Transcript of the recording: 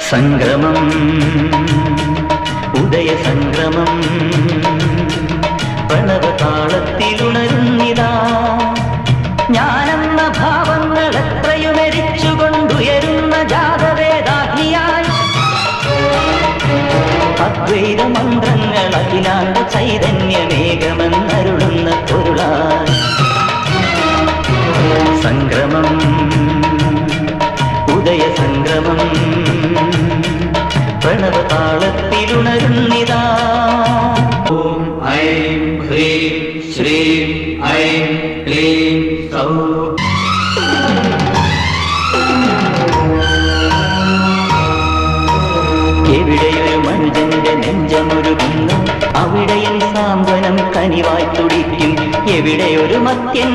സംക്രമം ഉദയ സംക്രമം പ്രണവതാളത്തിലുണരുന്നിതാ ഞാനെന്ന ഭാവങ്ങൾ എത്രയുമെരിച്ചുകൊണ്ടുയരുന്ന ജാതവേദാഗ്നിയായി അദ്വൈത മന്ത്രങ്ങൾ അഖിലാണ്ട ചൈതന്യമേകമെന്നരുളുന്ന പൊരുളായി സംക്രമം ഉദയ സംക്രമം പ്രണവതാളത്തിലുണരുന്നിതാ ഓം ഐം ഹ്രീം ശ്രീം ഐം ക്ലീം സൗ എവിടെയൊരു മനുജന്റെ നെഞ്ചമൊരുകുന്നു അവിടെയും സാന്ത്വനം കനിവായി തുടിക്കും എവിടെയൊരു മത്യൻ